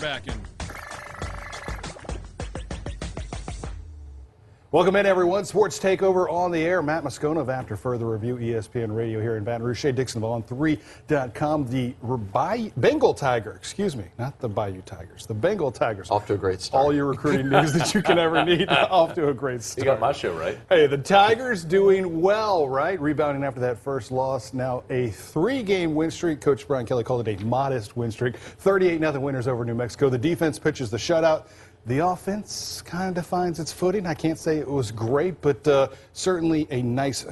Back in. Welcome in, everyone. Sports Takeover on the air. Matt Moscona of After Further Review, ESPN Radio here in Baton Rouge. Shea, Dixon of On3.com. The Bengal Tiger, excuse me, not the Bayou Tigers, the Bengal Tigers. Off to a great start. All your recruiting news that you can ever need. Off to a great start. You got my show right. Hey, the Tigers doing well, right? Rebounding after that first loss. Now a 3-game win streak. Coach Brian Kelly called it a modest win streak. 38-0 winners over New Mexico. The defense pitches the shutout. The offense kind of defines its footing. I can't say it was great, but certainly a nice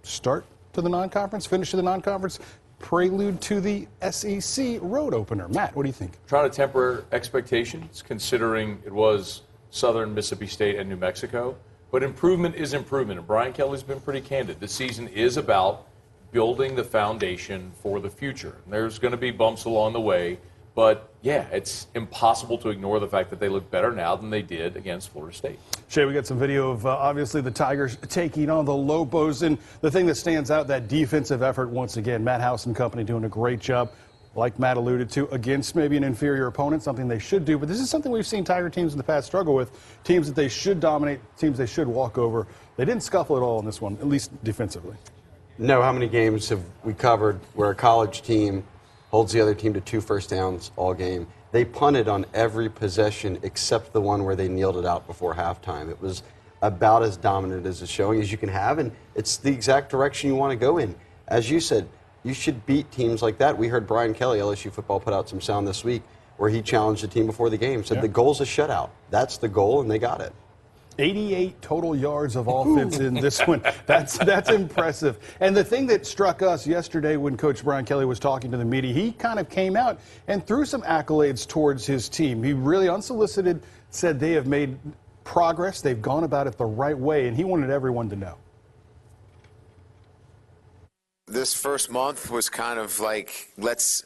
start to the non-conference, finish to the non-conference, prelude to the SEC road opener. Matt, what do you think? Trying to temper expectations, considering it was Southern Mississippi State and New Mexico. But improvement is improvement, and Brian Kelly's been pretty candid. This season is about building the foundation for the future. And there's going to be bumps along the way. But, yeah, it's impossible to ignore the fact that they look better now than they did against Florida State. Shea, we got some video of, obviously, the Tigers taking on the Lobos. And the thing that stands out, that defensive effort once again. Matt House and company doing a great job, like Matt alluded to, against maybe an inferior opponent, something they should do. But this is something we've seen Tiger teams in the past struggle with, teams that they should dominate, teams they should walk over. They didn't scuffle at all in this one, at least defensively. No, how many games have we covered where a college team holds the other team to 2 first downs all game? They punted on every possession except the one where they kneeled it out before halftime. It was about as dominant as a showing as you can have, and it's the exact direction you want to go in. As you said, you should beat teams like that. We heard Brian Kelly, LSU football, put out some sound this week where he challenged the team before the game, said the goal's a shutout. That's the goal, and they got it. 88 total yards of offense in this one. That's impressive. And the thing that struck us yesterday when Coach Brian Kelly was talking to the media, he kind of came out and threw some accolades towards his team. He really unsolicited said they have made progress. They've gone about it the right way, and he wanted everyone to know. This first month was kind of like, let's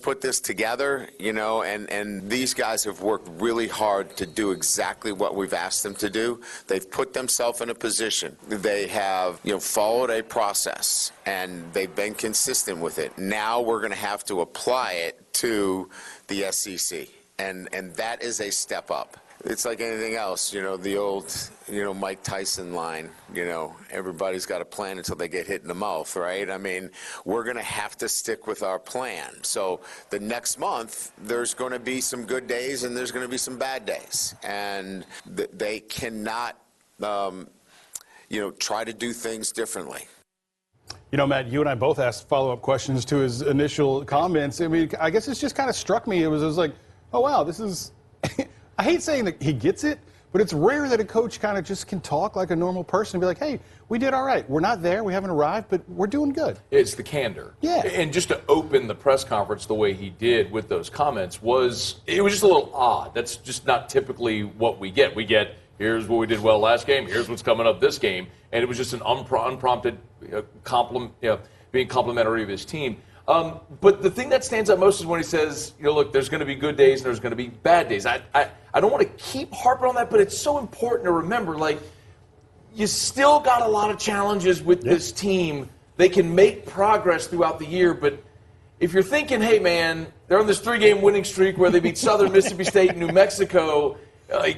put this together, you know, and these guys have worked really hard to do exactly what we've asked them to do. They've put themselves in a position. They have, followed a process, and they've been consistent with it. Now we're going to have to apply it to the SEC, and that is a step up. It's like anything else, the old, Mike Tyson line, everybody's got a plan until they get hit in the mouth, right? I mean, we're going to have to stick with our plan. So the next month, there's going to be some good days and there's going to be some bad days. And they cannot, try to do things differently. Matt, you and I both asked follow-up questions to his initial comments. I mean, I guess it's just kind of struck me. It was like, oh, wow, this is – I hate saying that he gets it, but it's rare that a coach kind of just can talk like a normal person and be like, hey, we did all right. We're not there. We haven't arrived, but we're doing good. It's the candor. Yeah. And just to open the press conference the way he did with those comments was just a little odd. That's just not typically what we get. We get, here's what we did well last game. Here's what's coming up this game. And it was just an unprompted compliment, being complimentary of his team. But the thing that stands out most is when he says, look, there's going to be good days and there's going to be bad days. I don't want to keep harping on that, but it's so important to remember, you still got a lot of challenges with this team. They can make progress throughout the year, but if you're thinking, hey, man, they're on this 3-game winning streak where they beat Southern Mississippi State and New Mexico,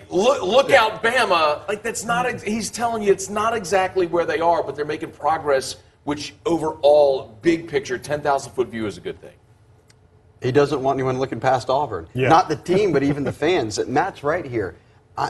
look out, Bama. That's not. He's telling you it's not exactly where they are, but they're making progress, which overall, big picture, 10,000-foot view is a good thing. He doesn't want anyone looking past Auburn. Yeah. Not the team, but even the fans. Matt's right here.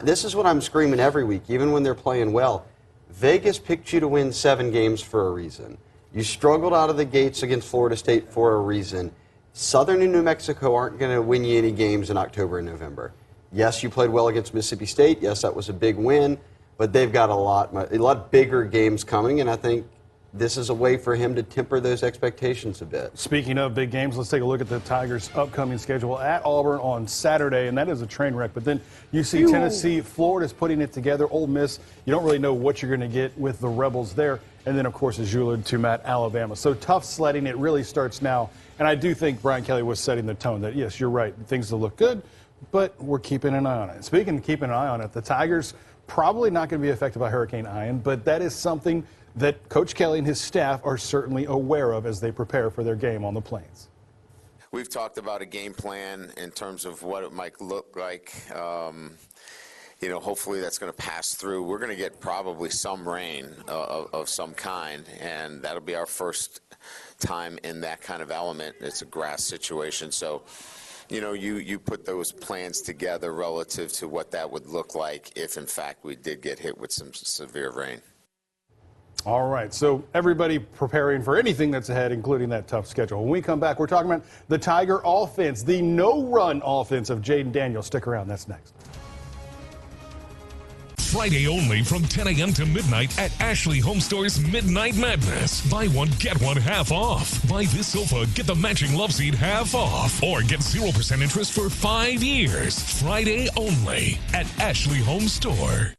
This is what I'm screaming every week, even when they're playing well. Vegas picked you to win 7 games for a reason. You struggled out of the gates against Florida State for a reason. Southern and New Mexico aren't going to win you any games in October and November. Yes, you played well against Mississippi State. Yes, that was a big win. But they've got a lot bigger games coming, and I think this is a way for him to temper those expectations a bit. Speaking of big games, let's take a look at the Tigers' upcoming schedule at Auburn on Saturday, and that is a train wreck. But then you see Tennessee, Florida's putting it together. Ole Miss, you don't really know what you're going to get with the Rebels there. And then, of course, as you alluded to, Matt, Alabama. So tough sledding. It really starts now. And I do think Brian Kelly was setting the tone that, yes, you're right, things will look good, but we're keeping an eye on it. Speaking of keeping an eye on it, the Tigers probably not going to be affected by Hurricane Ian, but that is something that Coach Kelly and his staff are certainly aware of as they prepare for their game on the Plains. we've talked about a game plan in terms of what it might look like. Hopefully that's going to pass through. We're going to get probably some rain of some kind, and that'll be our first time in that kind of element. It's a grass situation, so you put those plans together relative to what that would look like if, in fact, we did get hit with some severe rain. All right, so everybody preparing for anything that's ahead, including that tough schedule. When we come back, we're talking about the Tiger offense, the no-run offense of Jaden Daniels. Stick around, that's next. Friday only from 10 a.m. to midnight at Ashley Home Store's Midnight Madness. Buy one, get one half off. Buy this sofa, get the matching love seat half off. Or get 0% interest for 5 years. Friday only at Ashley Home Store.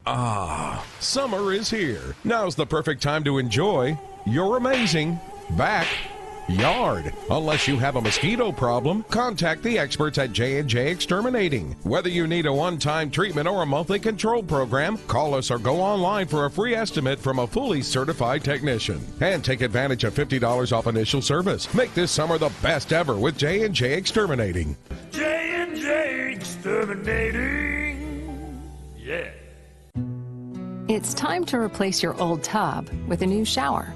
Summer is here. Now's the perfect time to enjoy your amazing backyard. Unless you have a mosquito problem, contact the experts at J&J Exterminating. Whether you need a one-time treatment or a monthly control program, call us or go online for a free estimate from a fully certified technician. And take advantage of $50 off initial service. Make this summer the best ever with J&J Exterminating. J&J Exterminating. Yeah. It's time to replace your old tub with a new shower.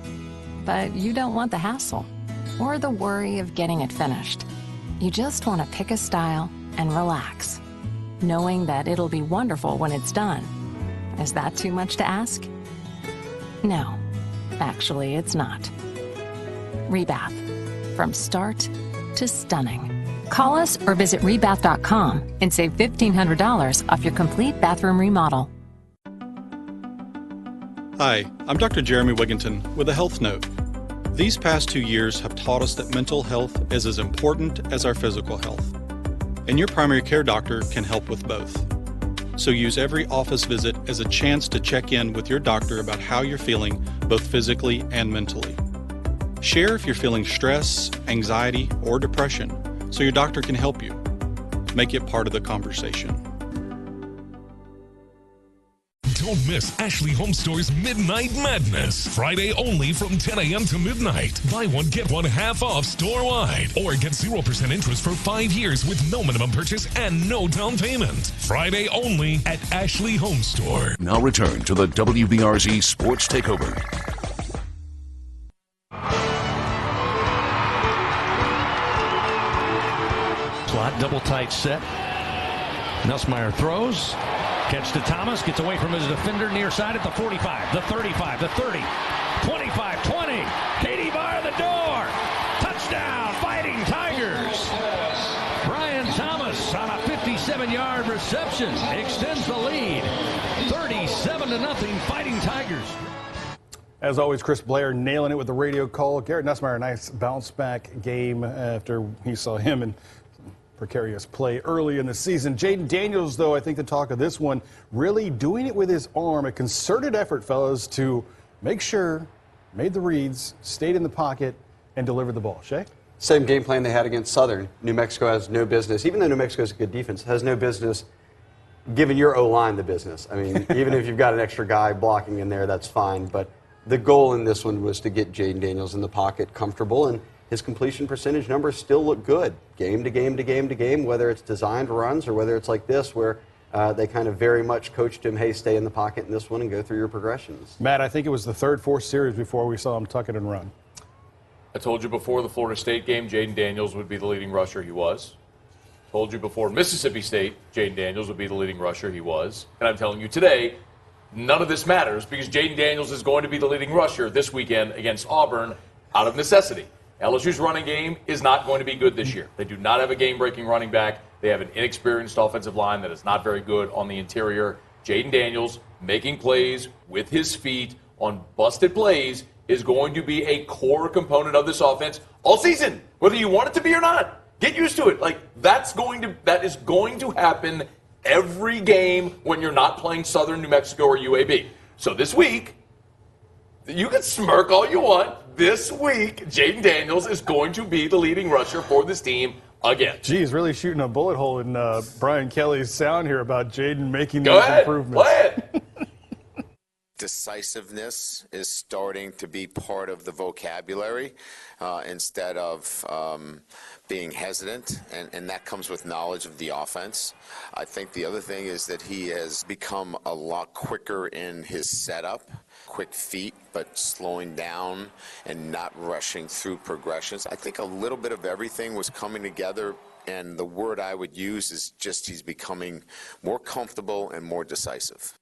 But you don't want the hassle or the worry of getting it finished. You just want to pick a style and relax, knowing that it'll be wonderful when it's done. Is that too much to ask? No, actually it's not. Rebath, from start to stunning. Call us or visit rebath.com and save $1,500 off your complete bathroom remodel. Hi, I'm Dr. Jeremy Wigginton with a health note. These past 2 years have taught us that mental health is as important as our physical health, and your primary care doctor can help with both. So use every office visit as a chance to check in with your doctor about how you're feeling, both physically and mentally. Share if you're feeling stress, anxiety, or depression, so your doctor can help you. Make it part of the conversation. Don't miss Ashley Home Store's Midnight Madness. Friday only from 10 a.m. to midnight. Buy one, get one half off store-wide. Or get 0% interest for 5 years with no minimum purchase and no down payment. Friday only at Ashley Home Store. Now return to the WBRZ Sports Takeover. Slot double tight set. Nussmeier throws. Catch to Thomas, gets away from his defender near side at the 45, the 35, the 30, 25, 20. Katie bar the door. Touchdown, Fighting Tigers. Brian Thomas on a 57-yard reception extends the lead. 37-0, Fighting Tigers. As always, Chris Blair nailing it with the radio call. Garrett Nussmeier, a nice bounce-back game after he saw him in precarious play early in the season. Jaden Daniels, though, I think the talk of this one, really doing it with his arm. A concerted effort, fellas, to make sure, made the reads, stayed in the pocket, and delivered the ball. Shea? Same game plan they had against Southern. New Mexico has no business, even though New Mexico has a good defense, has no business giving your O-line the business. I mean, even if you've got an extra guy blocking in there, that's fine. But the goal in this one was to get Jaden Daniels in the pocket comfortable, and his completion percentage numbers still look good game to game to game to game, whether it's designed runs or whether it's like this where they kind of very much coached him, hey, stay in the pocket in this one and go through your progressions. Matt, I think it was the third, fourth series before we saw him tuck it and run. I told you before the Florida State game, Jaden Daniels would be the leading rusher. He was. Told you before Mississippi State, Jaden Daniels would be the leading rusher. He was. And I'm telling you today, none of this matters because Jaden Daniels is going to be the leading rusher this weekend against Auburn out of necessity. LSU's running game is not going to be good this year. They do not have a game-breaking running back. They have an inexperienced offensive line that is not very good on the interior. Jaden Daniels making plays with his feet on busted plays is going to be a core component of this offense all season, whether you want it to be or not. Get used to it. That is going to happen every game when you're not playing Southern New Mexico or UAB. So this week, you can smirk all you want. This week, Jaden Daniels is going to be the leading rusher for this team again. Geez, really shooting a bullet hole in Brian Kelly's sound here about Jaden making those improvements. Play it. decisiveness is starting to be part of the vocabulary instead of being hesitant, and that comes with knowledge of the offense. I think the other thing is that he has become a lot quicker in his setup, quick feet, but slowing down and not rushing through progressions. I think a little bit of everything was coming together, and the word I would use is just he's becoming more comfortable and more decisive.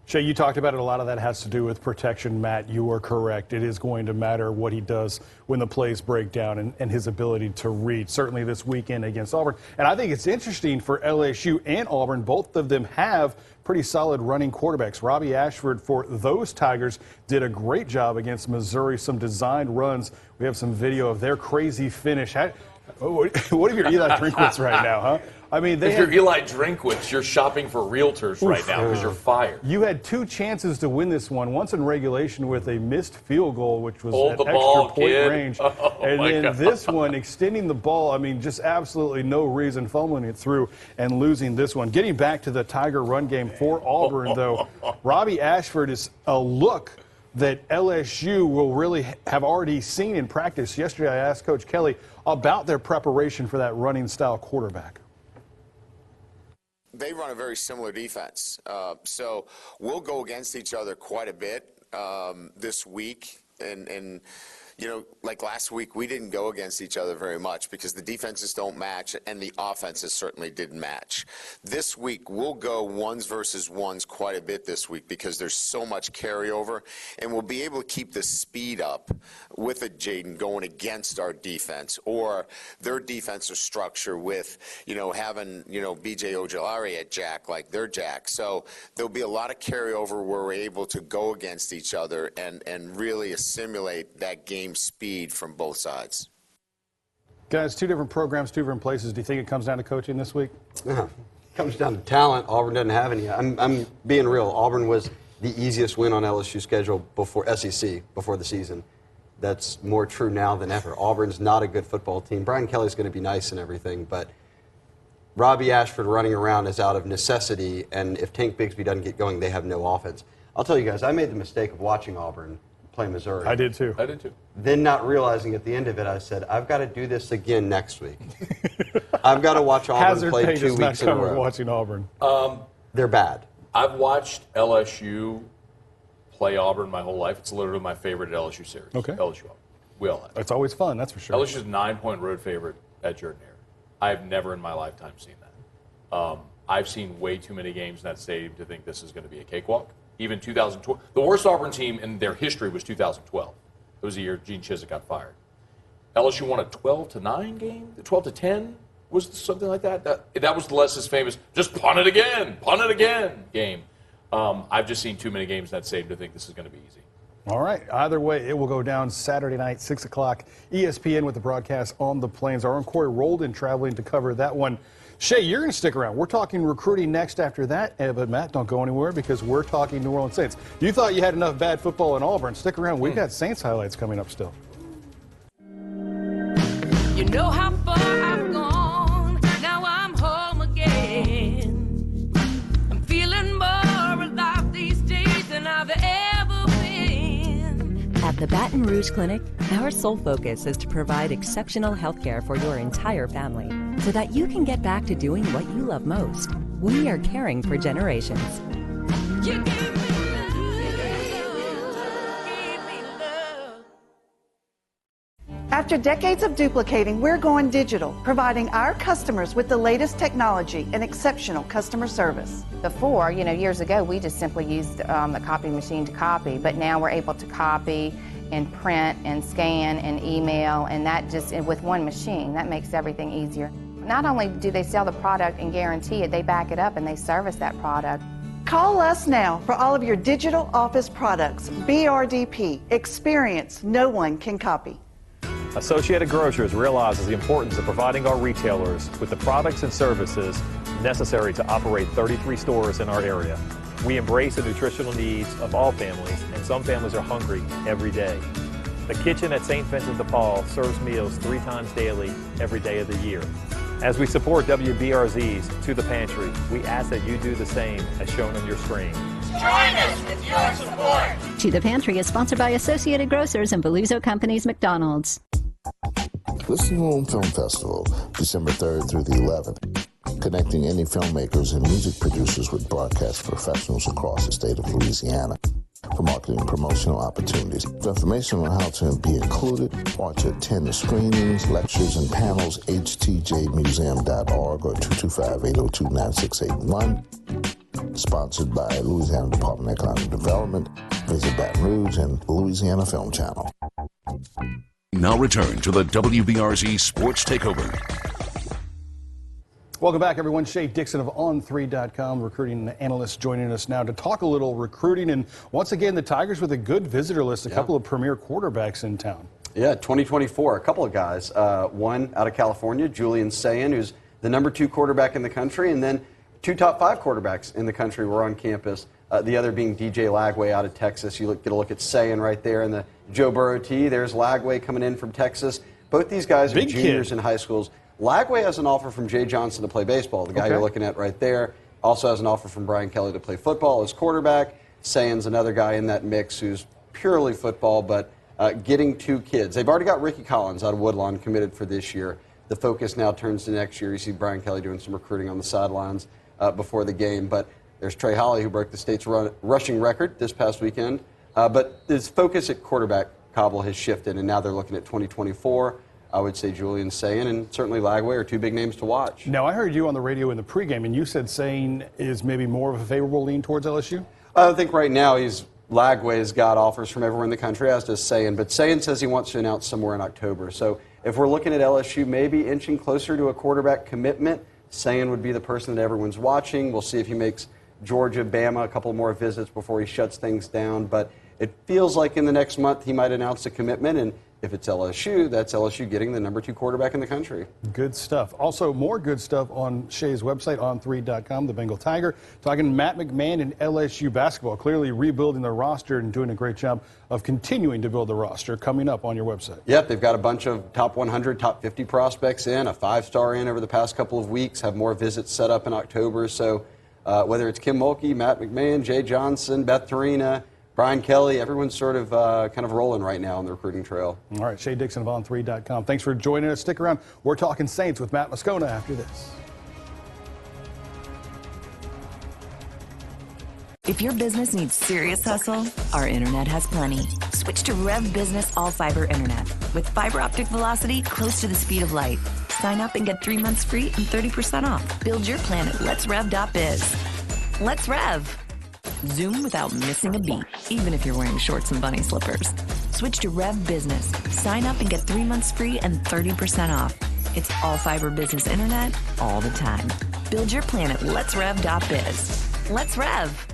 Shea, you talked about it. A lot of that has to do with protection, Matt. You are correct. It is going to matter what he does when the plays break down and his ability to read, certainly this weekend against Auburn. And I think it's interesting for LSU and Auburn. Both of them have pretty solid running quarterbacks. Robbie Ashford for those Tigers did a great job against Missouri, some designed runs. We have some video of their crazy finish. What if you're Eli Drinkwitz right now, huh? I mean, if you're Eli Drinkwitz, you're shopping for realtors right now because you're fired. You had 2 chances to win this one, once in regulation with a missed field goal, which was at extra point range. And then this one, extending the ball, I mean, just absolutely no reason, fumbling it through and losing this one. Getting back to the Tiger run game for Auburn, though, Robbie Ashford is a look that LSU will really have already seen in practice. Yesterday, I asked Coach Kelly about their preparation for that running style quarterback. They run a very similar defense. So we'll go against each other quite a bit this week. And, you know, like last week, we didn't go against each other very much because the defenses don't match and the offenses certainly didn't match. This week, we'll go ones versus ones quite a bit this week because there's so much carryover, and we'll be able to keep the speed up with a Jaden going against our defense or their defensive structure with, you know, having, you know, B.J. Ojolari at Jack like they're Jack. So there'll be a lot of carryover where we're able to go against each other and really assimilate that game speed from both sides. Guys, 2 different programs, 2 different places. Do you think it comes down to coaching this week? No, it comes down to talent. Auburn doesn't have any. I'm being real. Auburn was the easiest win on LSU's schedule before SEC, before the season. That's more true now than ever. Auburn's not a good football team. Brian Kelly's going to be nice and everything, but Robbie Ashford running around is out of necessity, and if Tank Bigsby doesn't get going, they have no offense. I'll tell you guys, I made the mistake of watching Auburn play Missouri. I did too. Then not realizing at the end of it, I said, I've got to do this again next week. I've got to watch Auburn play 2 weeks in a row. Watching Auburn. They're bad. I've watched LSU play Auburn my whole life. It's literally my favorite LSU series. Okay. LSU Auburn. We all have. It's always fun, that's for sure. LSU's 9-point road favorite at Jordan-Hare. I've never in my lifetime seen that. I've seen way too many games in that stadium to think this is going to be a cakewalk. Even 2012, the worst Auburn team in their history was 2012. It was the year Gene Chizik got fired. LSU won a 12-9 game. The 12-10 was something like that. That was Les's famous "just punt it again game. I've just seen too many games in that stadium to think this is going to be easy. All right. Either way, it will go down Saturday night, 6 o'clock, ESPN with the broadcast on the Plains. Our own Corey Roldan traveling to cover that one. Shea, you're going to stick around. We're talking recruiting next after that. But, Matt, don't go anywhere because we're talking New Orleans Saints. You thought you had enough bad football in Auburn. Stick around. We've got Saints highlights coming up still. You know how far I've gone. Now I'm home again. I'm feeling more alive these days than I've ever been. At the Baton Rouge Clinic, our sole focus is to provide exceptional health care for your entire family so that you can get back to doing what you love most. We are caring for generations. You give me love. After decades of duplicating, we're going digital, providing our customers with the latest technology and exceptional customer service. Before, years ago, we just simply used the copy machine to copy, but now we're able to copy and print and scan and email, and that just with one machine, that makes everything easier. Not only do they sell the product and guarantee it, they back it up and they service that product. Call us now for all of your digital office products. BRDP, experience no one can copy. Associated Grocers realizes the importance of providing our retailers with the products and services necessary to operate 33 stores in our area. We embrace the nutritional needs of all families, and some families are hungry every day. The kitchen at St. Vincent de Paul serves meals 3 times daily, every day of the year. As we support WBRZ's To the Pantry, we ask that you do the same as shown on your screen. Join us with your support. To the Pantry is sponsored by Associated Grocers and Beluso Companies McDonald's. Listening Room Film Festival, December 3rd through the 11th. Connecting indie filmmakers and music producers with broadcast professionals across the state of Louisiana for marketing and promotional opportunities. For information on how to be included or to attend the screenings, lectures, and panels, htjmuseum.org or 225-802-9681. Sponsored by Louisiana Department of Economic Development. Visit Baton Rouge and Louisiana Film Channel. Now return to the WBRZ Sports Takeover. Welcome back, everyone. Shea, Dixon of On3.com, recruiting analyst, joining us now to talk a little recruiting. And once again, the Tigers with a good visitor list, a couple of premier quarterbacks in town. Yeah, 2024, a couple of guys. One out of California, Julian Sayin, who's the #2 quarterback in the country, and then 2 top 5 quarterbacks in the country were on campus. The other being DJ Lagway out of Texas. You get a look at Sayin right there in the Joe Burrow tee. There's Lagway coming in from Texas. Both these guys are juniors in high schools. Lagway has an offer from Jay Johnson to play baseball, the guy you're looking at right there. Also has an offer from Brian Kelly to play football as quarterback. Sayin's another guy in that mix who's purely football, but getting 2 kids. They've already got Ricky Collins out of Woodlawn committed for this year. The focus now turns to next year. You see Brian Kelly doing some recruiting on the sidelines before the game. But there's Trey Holly, who broke the state's rushing record this past weekend. But his focus at quarterback, Cauble, has shifted, and now they're looking at 2024. I would say Julian Sayin and certainly Lagway are 2 big names to watch. Now, I heard you on the radio in the pregame, and you said Sayin is maybe more of a favorable lean towards LSU? I think right now Lagway's got offers from everywhere in the country, as does Sayin, but Sayin says he wants to announce somewhere in October. So if we're looking at LSU maybe inching closer to a quarterback commitment, Sayin would be the person that everyone's watching. We'll see if he makes Georgia, Bama a couple more visits before he shuts things down, but it feels like in the next month he might announce a commitment, and if it's LSU, that's LSU getting the #2 quarterback in the country. Good stuff. Also, more good stuff on Shea's website, on3.com, the Bengal Tiger. Talking Matt McMahon and LSU basketball, clearly rebuilding the roster and doing a great job of continuing to build the roster coming up on your website. Yep, they've got a bunch of top 100, top 50 prospects in, a 5-star in over the past couple of weeks, have more visits set up in October. So whether it's Kim Mulkey, Matt McMahon, Jay Johnson, Beth Tarina, Brian Kelly, everyone's sort of kind of rolling right now on the recruiting trail. All right, Shea Dixon of On3.com. Thanks for joining us. Stick around. We're talking Saints with Matt Moscona after this. If your business needs serious hustle, our internet has plenty. Switch to Rev Business All-Fiber Internet. With fiber optic velocity close to the speed of light. Sign up and get 3 months free and 30% off. Build your plan at letsrev.biz. Let's Rev. Zoom without missing a beat, even if you're wearing shorts and bunny slippers. Switch to Rev Business. Sign up and get 3 months free and 30% off. It's all fiber business internet all the time. Build your plan at letsrev.biz. Let's Rev.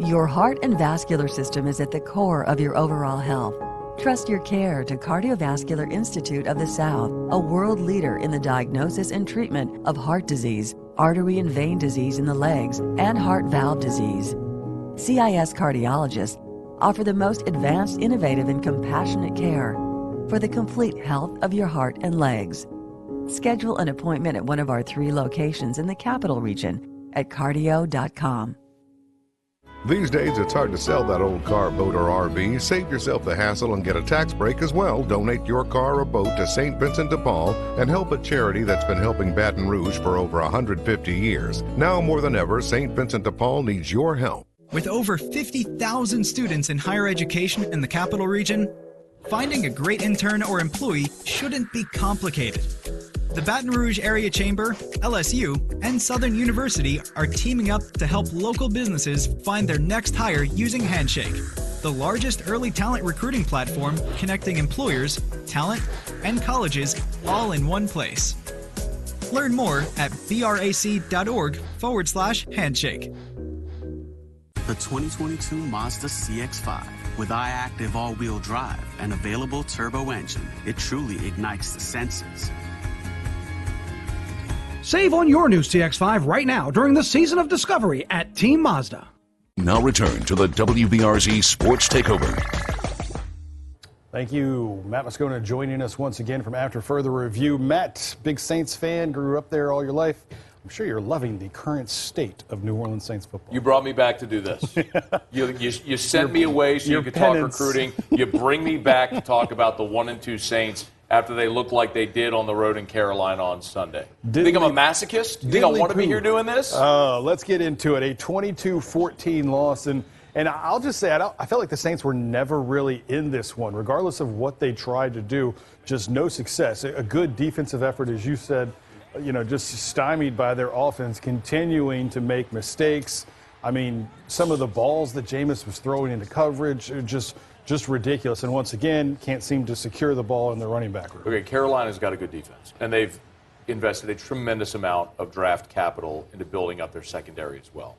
Your heart and vascular system is at the core of your overall health. Trust your care to Cardiovascular Institute of the South, a world leader in the diagnosis and treatment of heart disease, artery and vein disease in the legs, and heart valve disease. CIS cardiologists offer the most advanced, innovative, and compassionate care for the complete health of your heart and legs. Schedule an appointment at one of our 3 locations in the Capital Region at cardio.com. These days, it's hard to sell that old car, boat, or RV. Save yourself the hassle and get a tax break as well. Donate your car or boat to St. Vincent de Paul and help a charity that's been helping Baton Rouge for over 150 years. Now more than ever, St. Vincent de Paul needs your help. With over 50,000 students in higher education in the Capital Region, finding a great intern or employee shouldn't be complicated. The Baton Rouge Area Chamber, LSU, and Southern University are teaming up to help local businesses find their next hire using Handshake, the largest early talent recruiting platform connecting employers, talent, and colleges all in one place. Learn more at brac.org/handshake. The 2022 Mazda CX-5 with iActive all-wheel drive and available turbo engine, it truly ignites the senses. Save on your new CX-5 right now during the season of discovery at Team Mazda. Now return to the WBRZ Sports Takeover. Thank you. Matt Moscona joining us once again from After Further Review. Matt, big Saints fan, grew up there all your life. I'm sure you're loving the current state of New Orleans Saints football. You brought me back to do this. You sent me away so you could talk recruiting. You bring me back to talk about the 1-2 Saints after they look like they did on the road in Carolina on Sunday. You think I'm a masochist? You think I want to be here doing this? Let's get into it. A 22-14 loss. And I'll just say, I felt like the Saints were never really in this one, regardless of what they tried to do. Just no success. A good defensive effort, as you said, just stymied by their offense, continuing to make mistakes. I mean, some of the balls that Jameis was throwing into coverage are just ridiculous. And once again, can't seem to secure the ball in the running back room. Okay, Carolina's got a good defense, and they've invested a tremendous amount of draft capital into building up their secondary as well.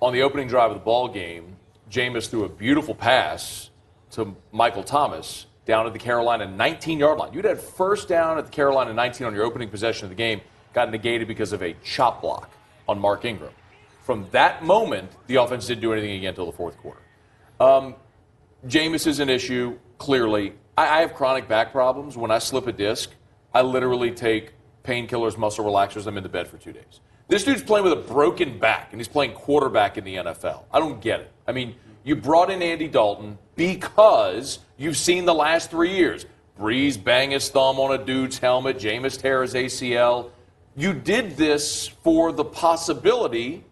On the opening drive of the ball game, Jameis threw a beautiful pass to Michael Thomas down at the Carolina 19-yard line. You'd had first down at the Carolina 19 on your opening possession of the game, got negated because of a chop block on Mark Ingram. From that moment, the offense didn't do anything again until the fourth quarter. Jameis is an issue, clearly. I have chronic back problems. When I slip a disc, I literally take painkillers, muscle relaxers, I'm in the bed for 2 days. This dude's playing with a broken back, and he's playing quarterback in the NFL. I don't get it. I mean, you brought in Andy Dalton because you've seen the last 3 years. Breeze bang his thumb on a dude's helmet. Jameis tear his ACL. You did this for the possibility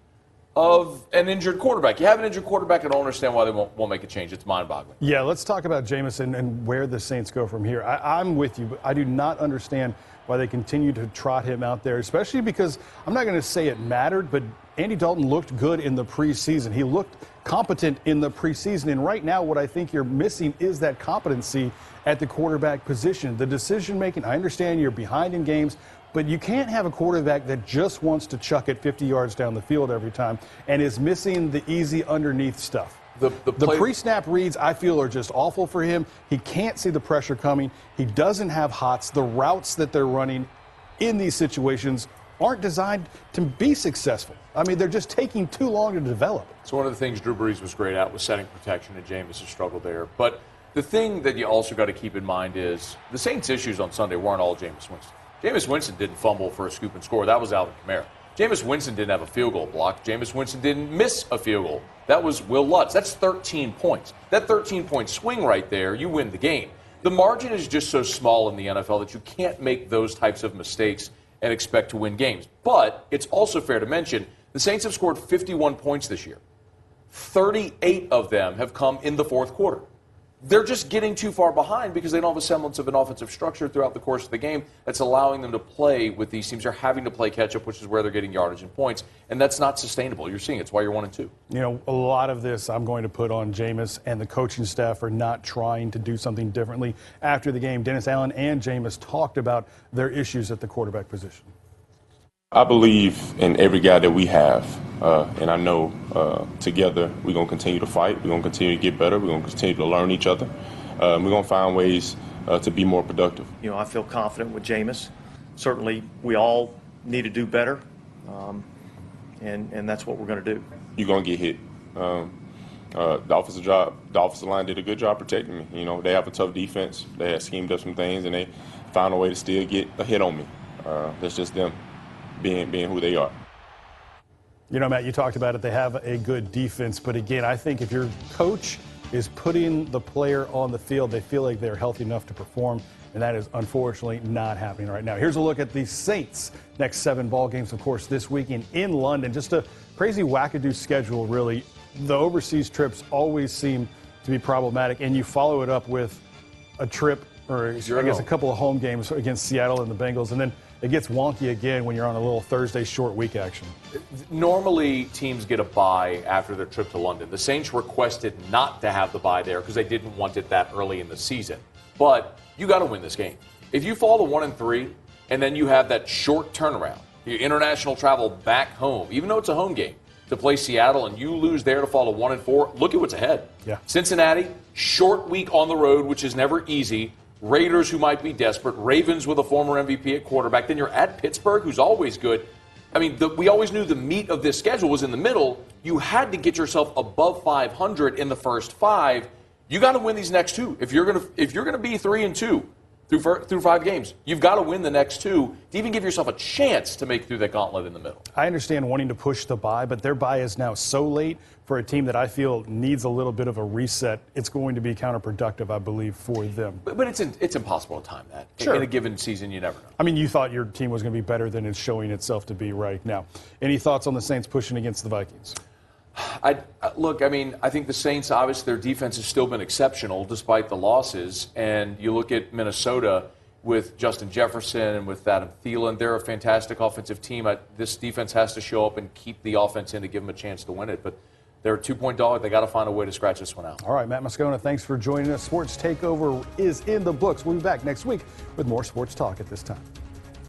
of an injured quarterback. You have an injured quarterback, I don't understand why they won't make a change. It's mind-boggling. Yeah, let's talk about Jameis and where the Saints go from here. I'm with you, but I do not understand why they continue to trot him out there, especially because I'm not going to say it mattered, but Andy Dalton looked good in the preseason. He looked competent in the preseason, and right now what I think you're missing is that competency at the quarterback position. The decision-making, I understand you're behind in games, but you can't have a quarterback that just wants to chuck it 50 yards down the field every time and is missing the easy underneath stuff. The pre-snap reads, I feel, are just awful for him. He can't see the pressure coming. He doesn't have hots. The routes that they're running in these situations aren't designed to be successful. I mean, they're just taking too long to develop. So one of the things Drew Brees was great at was setting protection, and Jameis has struggled there. But the thing that you also got to keep in mind is the Saints' issues on Sunday weren't all Jameis Winston. Jameis Winston didn't fumble for a scoop and score. That was Alvin Kamara. Jameis Winston didn't have a field goal block. Jameis Winston didn't miss a field goal. That was Will Lutz. That's 13 points. That 13-point swing right there, you win the game. The margin is just so small in the NFL that you can't make those types of mistakes and expect to win games. But it's also fair to mention the Saints have scored 51 points this year. 38 of them have come in the fourth quarter. They're just getting too far behind because they don't have a semblance of an offensive structure throughout the course of the game that's allowing them to play with these teams. They're having to play catch-up, which is where they're getting yardage and points, and that's not sustainable. You're seeing it's why you're 1-2. You know, a lot of this I'm going to put on Jameis and the coaching staff for not trying to do something differently. After the game, Dennis Allen and Jameis talked about their issues at the quarterback position. I believe in every guy that we have, and I know together we're going to continue to fight. We're going to continue to get better. We're going to continue to learn each other. We're going to find ways to be more productive. You know, I feel confident with Jameis. Certainly, we all need to do better, and that's what we're going to do. You're going to get hit. The offensive line did a good job protecting me. You know, they have a tough defense. They have schemed up some things, and they found a way to still get a hit on me. That's just them. Being who they are. You know, Matt, you talked about it. They have a good defense. But again, I think if your coach is putting the player on the field, they feel like they're healthy enough to perform. And that is unfortunately not happening right now. Here's a look at the Saints' next 7 ball games, of course, this weekend in London. Just a crazy wackadoo schedule, really. The overseas trips always seem to be problematic. And you follow it up with a trip, or I guess a couple of home games against Seattle and the Bengals. And then it gets wonky again when you're on a little Thursday short week action. Normally, teams get a bye after their trip to London. The Saints requested not to have the bye there because they didn't want it that early in the season. But you got to win this game. If you fall to 1-3 and then you have that short turnaround, your international travel back home, even though it's a home game, to play Seattle and you lose there to fall to 1-4, look at what's ahead. Yeah. Cincinnati, short week on the road, which is never easy. Raiders, who might be desperate. Ravens with a former MVP at quarterback. Then you're at Pittsburgh, who's always good. I mean, we always knew the meat of this schedule was in the middle. You had to get yourself above 500 in the first 5. You got to win these next 2. If you're gonna be 3-2 through 5 games, you've got to win the next 2 to even give yourself a chance to make through that gauntlet in the middle. I understand wanting to push the bye, but their bye is now so late for a team that I feel needs a little bit of a reset. It's going to be counterproductive, I believe, for them. But it's impossible to time that. Sure. In a given season, you never know. I mean, you thought your team was going to be better than it's showing itself to be right now. Any thoughts on the Saints pushing against the Vikings? Look, I mean, I think the Saints, obviously, their defense has still been exceptional despite the losses. And you look at Minnesota with Justin Jefferson and with Adam Thielen, they're a fantastic offensive team. This defense has to show up and keep the offense in to give them a chance to win it. But they're a 2-point dog. They got to find a way to scratch this one out. All right, Matt Moscona, thanks for joining us. Sports Takeover is in the books. We'll be back next week with more sports talk at this time.